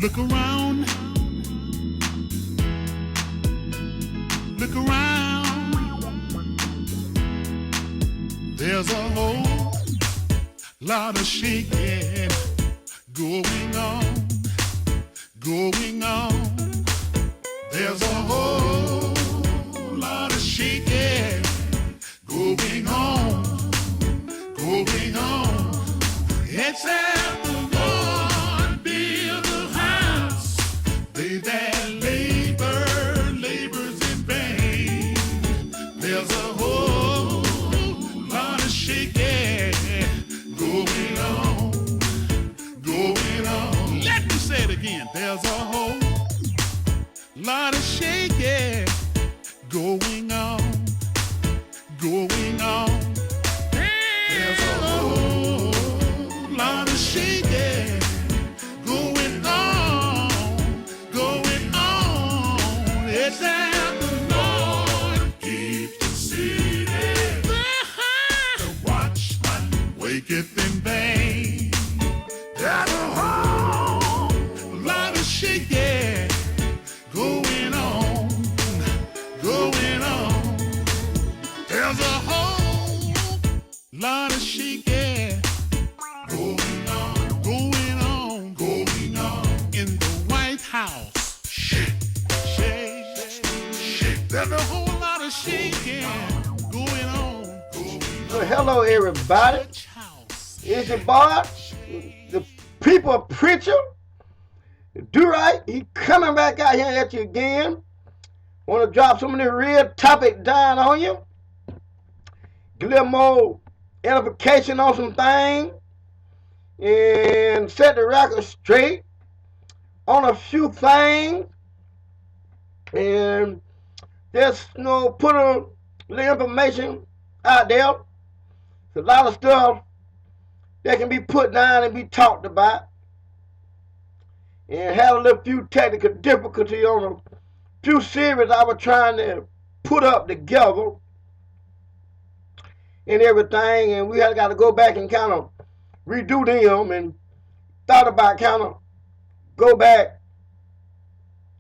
Look around, look around. There's a whole lot of shaking going on, going on. There's a whole lot of shaking going on, going on. Except the Lord build a house, they that labors in vain. There's a whole lot of shaking going on, going on. Let me say it again. There's a whole lot of shaking going on, going on. There's a whole lot of shaking going on, going on. It's that the Lord keeps the city. The watchman waketh in vain. There's a whole lot of shaking going on, going on. There's a whole lot of shaking going on, going on, going on in the White House. Shake, shake, shake. There's a whole lot of shaking going on. So hello everybody. It's your boy, the people preacher. Do right. He coming back out here at you again. Want to drop some of the real topic down on you. Get a little more edification on some things. And set the record straight on a few things. And just, put a little information out there. There's a lot of stuff that can be put down and be talked about. And have a little few technical difficulty on a few series I was trying to put up together and everything, and we got to go back and kind of redo them, and thought about kind of go back,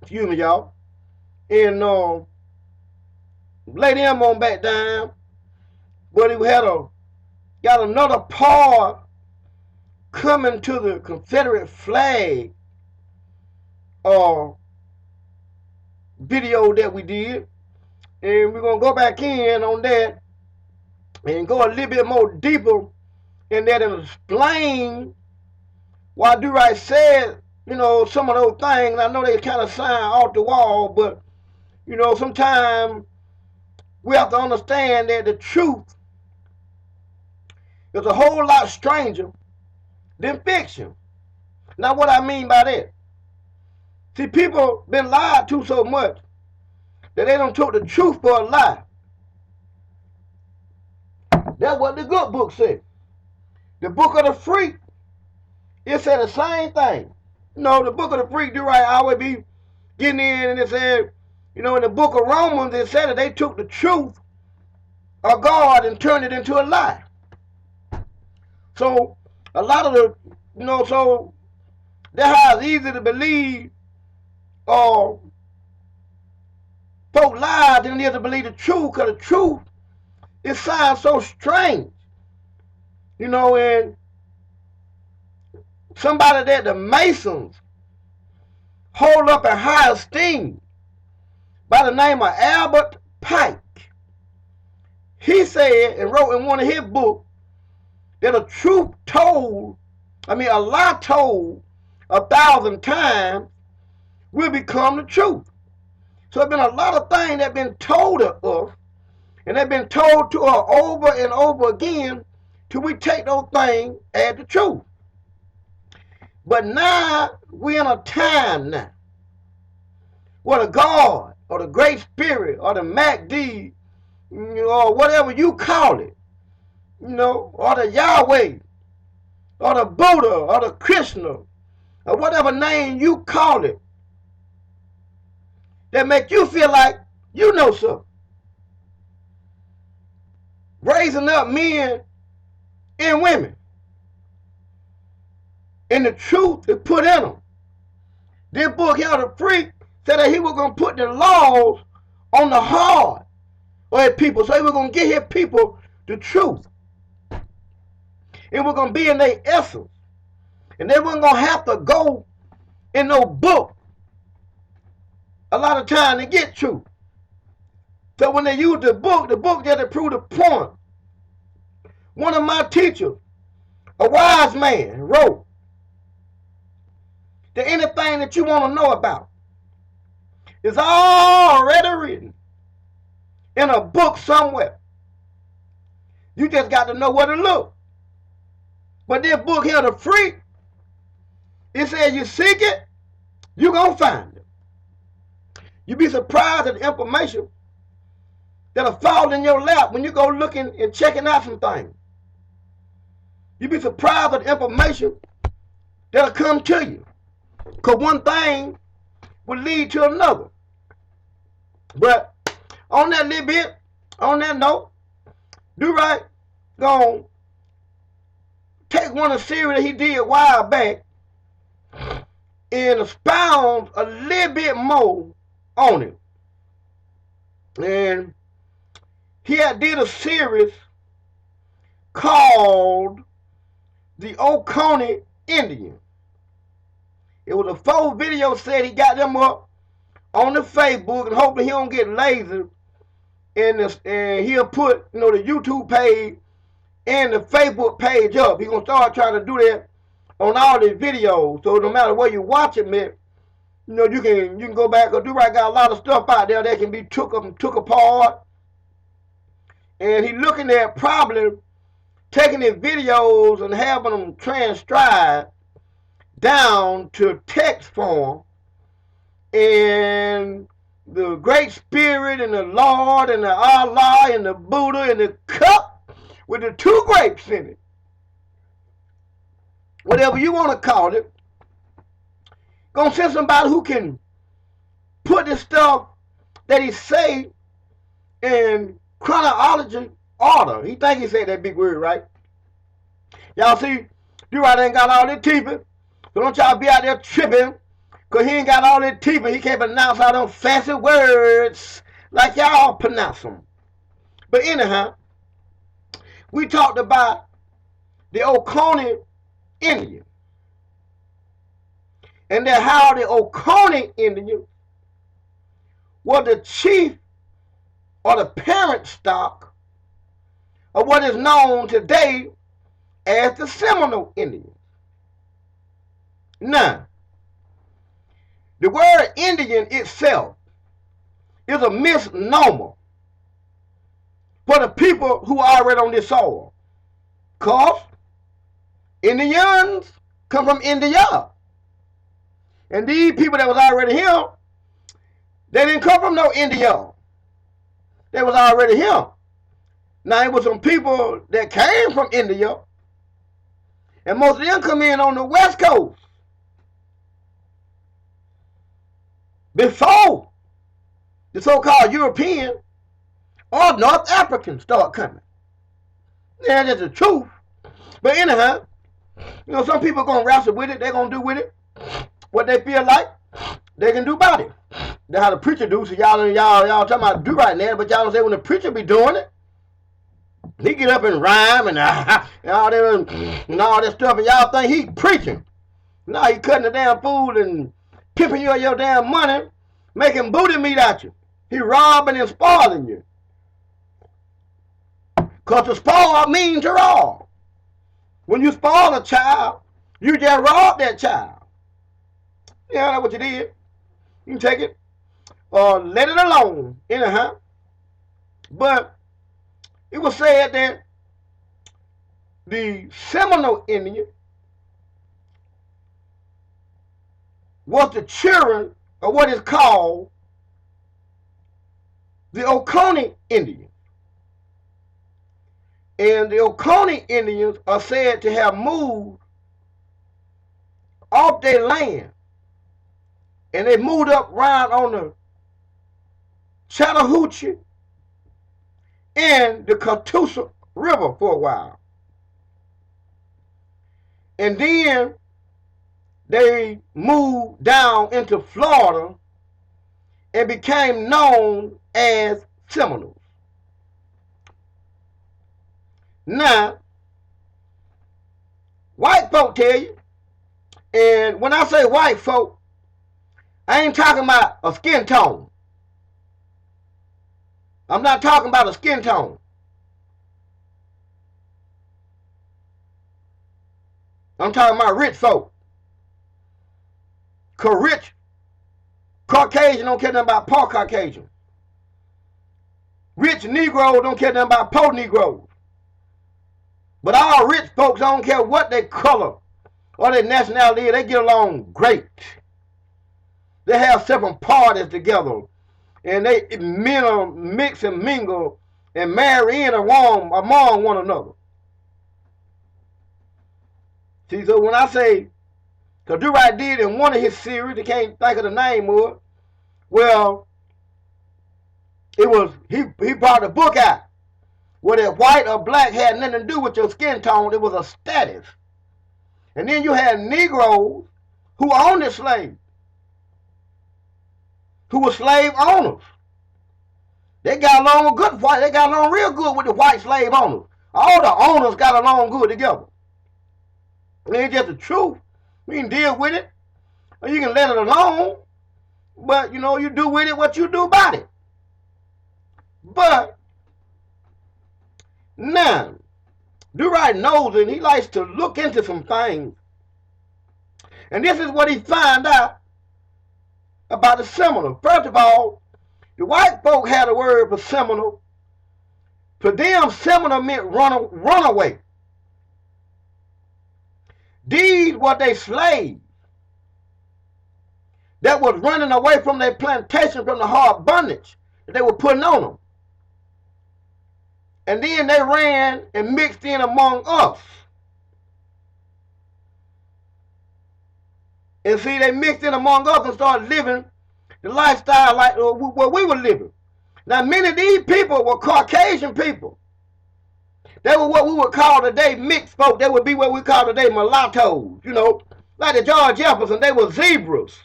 excuse me y'all, and lay them on back down, but he got another part coming to the Confederate flag video that we did, and we're going to go back in on that and go a little bit more deeper in that and explain why Do-Right said, some of those things. I know they kind of sound off the wall, but, sometimes we have to understand that the truth is a whole lot stranger than fiction. Now, what I mean by that, see, people been lied to so much that they don't took the truth for a lie. That's what the good book said. The book of the freak, it said the same thing. The book of the freak, Do-Right always be getting in, and it said, in the book of Romans, it said that they took the truth of God and turned it into a lie. So, a lot of the, so that's how it's easy to believe folk lies than it is to believe the truth, because the truth, it sounds so strange. And somebody that the Masons hold up in high esteem by the name of Albert Pike, he said and wrote in one of his books that a lie told 1,000 times will become the truth. So there's been a lot of things that have been told to us, and they've been told to us over and over again till we take those things as the truth. But now we're in a time now where the God or the Great Spirit or the MacD, or whatever you call it, or the Yahweh or the Buddha or the Krishna or whatever name you call it, that make you feel like you know something. Raising up men and women. And the truth is put in them. This book here, the freak, said that he was going to put the laws on the heart of his people. So he was going to get his people the truth. It was going to be in their essence. And they weren't going to have to go in no book a lot of time to get truth. So when they used the book just to prove the point. One of my teachers, a wise man, wrote that anything that you want to know about is already written in a book somewhere. You just got to know where to look. But this book here, the freak, it says you seek it, you're going to find it. You'd be surprised at the information that'll fall in your lap when you go looking and checking out some things. You'd be surprised at the information that'll come to you. Because one thing will lead to another. But on that little bit, on that note, Do Right gonna take one of the series that he did a while back and expound a little bit more on it. And he had did a series called The Oconee Indian. It was a 4 video set. He got them up on the Facebook, and hopefully he don't get lazy. And he'll put, the YouTube page and the Facebook page up. He's gonna start trying to do that on all these videos. So no matter where you watch it, man, you can go back. Or Do Right got a lot of stuff out there that can be took apart. And he's looking at probably taking his videos and having them transcribed down to text form, and the Great Spirit and the Lord and the Allah and the Buddha and the cup with the 2 grapes in it, whatever you want to call it, gonna send somebody who can put this stuff that he say in chronology order. He think he said that big word, right? Y'all see, Do Right ain't got all this teeth. So don't y'all be out there tripping, because he ain't got all that teeth and he can't pronounce all them fancy words like y'all pronounce them. But anyhow, we talked about the Oconee Indian. And that how the Oconee Indian was the chief or the parent stock of what is known today as the Seminole Indians. Now, the word Indian itself is a misnomer for the people who are already on this soil. Because Indians come from India. And these people that was already here, they didn't come from no India. They was already here. Now, it was some people that came from India, and most of them come in on the West Coast before the so-called European or North Africans start coming. Yeah, that's the truth. But anyhow, some people going to wrestle with it. They're going to do with it what they feel like they can do about it. That's how the preacher do. So y'all talking about Do Right now, but y'all don't say when the preacher be doing it, he get up and rhyme and all that stuff, and y'all think he preaching. No, he cutting the damn food and pimping you of your damn money, making booty meat at you. He robbing and spoiling you. Because to spoil means to rob. When you spoil a child, you just rob that child. Yeah, that's what you did. You can take it or let it alone, anyhow. But it was said that the Seminole Indian was the children of what is called the Oconee Indians. And the Oconee Indians are said to have moved off their land. And they moved up around on the Chattahoochee and the Catoosa River for a while. And then they moved down into Florida and became known as Seminoles. Now, white folk tell you, and when I say white folk, I ain't talking about a skin tone. I'm not talking about a skin tone. I'm talking about rich folk. Cause rich Caucasian don't care nothing about poor Caucasian. Rich Negroes don't care nothing about poor Negroes. But all rich folks, I don't care what their color or their nationality is, they get along great. They have separate parties together, and they mix and mingle and marry in among one another. See, so when I say, because Do-Right did in one of his series, I can't think of the name of it, well, it was, he brought a book out whether white or black had nothing to do with your skin tone. It was a status. And then you had Negroes who owned the slaves, who were slave owners. They got along with good white. They got along real good with the white slave owners. All the owners got along good together. It ain't just the truth. You can deal with it, or you can let it alone. But you know, you do with it what you do about it. But now, Do-Right knows it, and he likes to look into some things. And this is what he found out about the Seminole. First of all, the white folk had a word for Seminole. For them, Seminole meant runaway. These were they slaves that was running away from their plantation from the hard bondage that they were putting on them. And then they ran and mixed in among us. And see, they mixed in among us and started living the lifestyle like what we were living. Now, many of these people were Caucasian people. They were what we would call today mixed folk. They would be what we call today mulattoes, you know. Like the George Jefferson, they were zebras.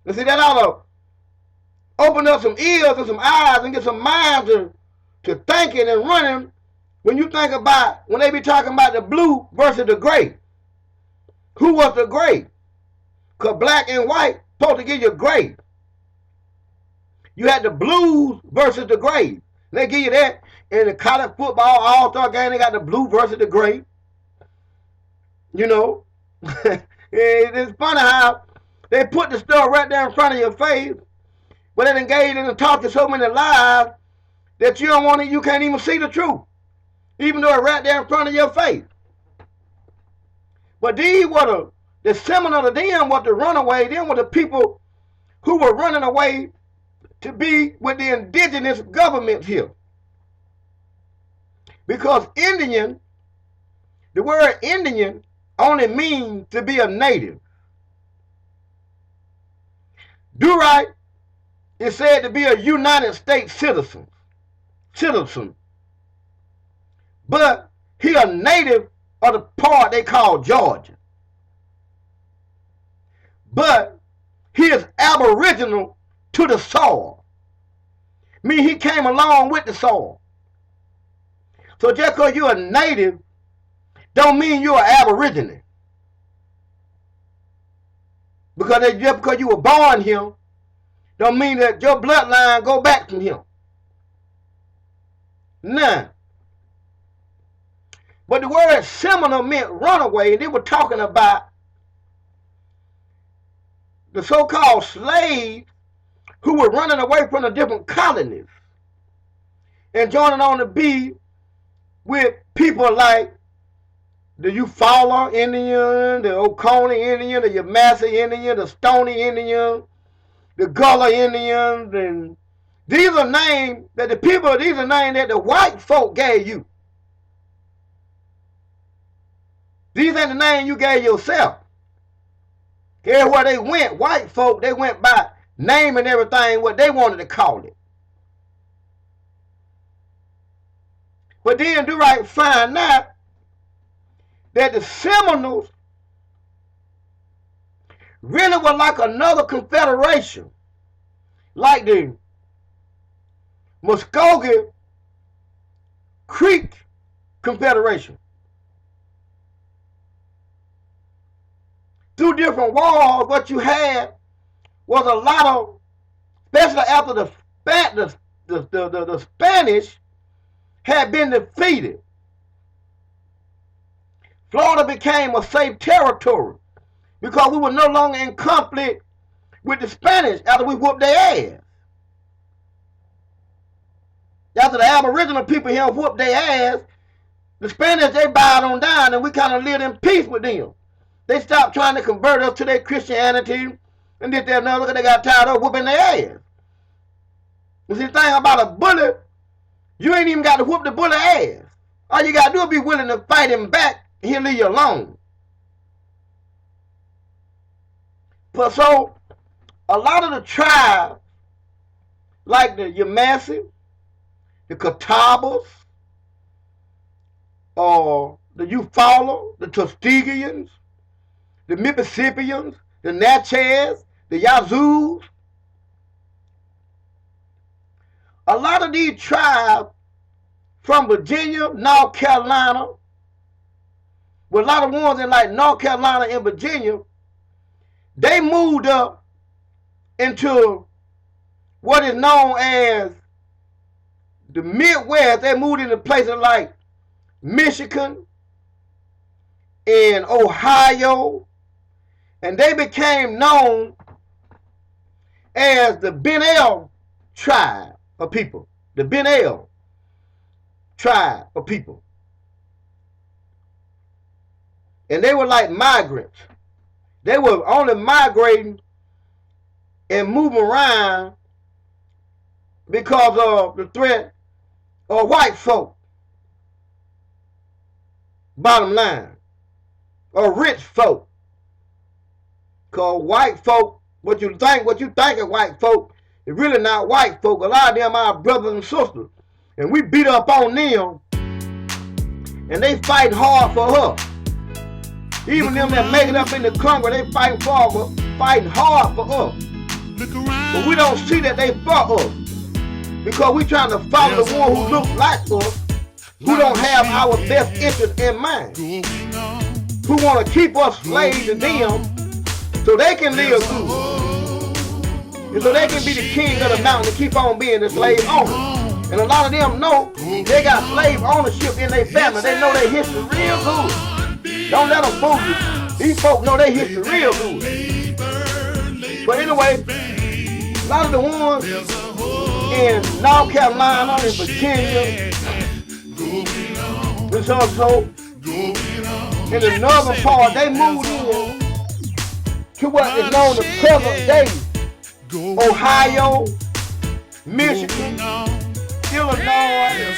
And see, that ought to open up some ears and some eyes and get some minds to thinking and running when you think about, when they be talking about the blue versus the gray. Who was the gray? Because black and white supposed to give you gray. You had the blues versus the gray. They give you that. In the college football all-star game, they got the blue versus the gray. You know. It's funny how they put the stuff right there in front of your face, but they engage in and talk to so many lies that you don't want to, you can't even see the truth, even though it's right there in front of your face. But these were the Seminole of them were the runaway, them were the people who were running away to be with the indigenous governments here. Because Indian, the word Indian only means to be a native. Do-Right is said to be a United States citizen. But he a native of the part they call Georgia. But he is aboriginal to the soil. Meaning he came along with the soil. So just because you're a native don't mean you're an aborigine. Because just because you were born here don't mean that your bloodline go back from him. Nah. But the word Seminole meant runaway, and they were talking about the so-called slaves who were running away from the different colonies and joining on to be with people like the Eufaula Indian, the Oconee Indian, the Yamassee Indian, the Stony Indian, the Gullah Indians, and these are names that the white folk gave you. These ain't the name you gave yourself. Everywhere they went, white folk, they went by naming everything what they wanted to call it. But then Do-Right find out that the Seminoles really was like another confederation, like the Muskogee Creek Confederation. Through different wars, what you had was a lot of, especially after the Spanish had been defeated, Florida became a safe territory because we were no longer in conflict with the Spanish after we whooped their ass. After the Aboriginal people here whooped their ass, the Spanish, they bowed on down and we kind of lived in peace with them. They stopped trying to convert us to their Christianity and this, that, and another because they got tired of whooping their ass. You see, the thing about a bully, you ain't even got to whoop the bully ass. All you got to do is be willing to fight him back, and he'll leave you alone. But so, a lot of the tribes, like the Yamassee, the Catawbas, or the Eufaula, the Tuskegeans, the Mississippians, the Natchez, the Yazoos, a lot of these tribes from Virginia, North Carolina, with a lot of ones in like North Carolina and Virginia, they moved up into what is known as the Midwest. They moved into places like Michigan and Ohio, and they became known as the Benel tribe of people. The Benel tribe of people. And they were like migrants. They were only migrating and moving around because of the threat of white folk. Bottom line. Or rich folk. Because white folk, what you think of white folk, is really not white folk. A lot of them are brothers and sisters. And we beat up on them. And they fight hard for us. Even them that make it up in the Congress, they fighting hard for us. But we don't see that they for us. Because we trying to follow the one who looks like us, who don't have our best interest in mind. Who want to keep us slaves to them so they can live good. And so they can be the king of the mountain and keep on being the slave owner. And a lot of them know they got slave ownership in their family. They know their history real good. Don't let them fool you. These folks know their history real good. But anyway, a lot of the ones in North Carolina and Virginia, and so in the northern part, they moved in to what is known as present day Ohio, Michigan, Illinois,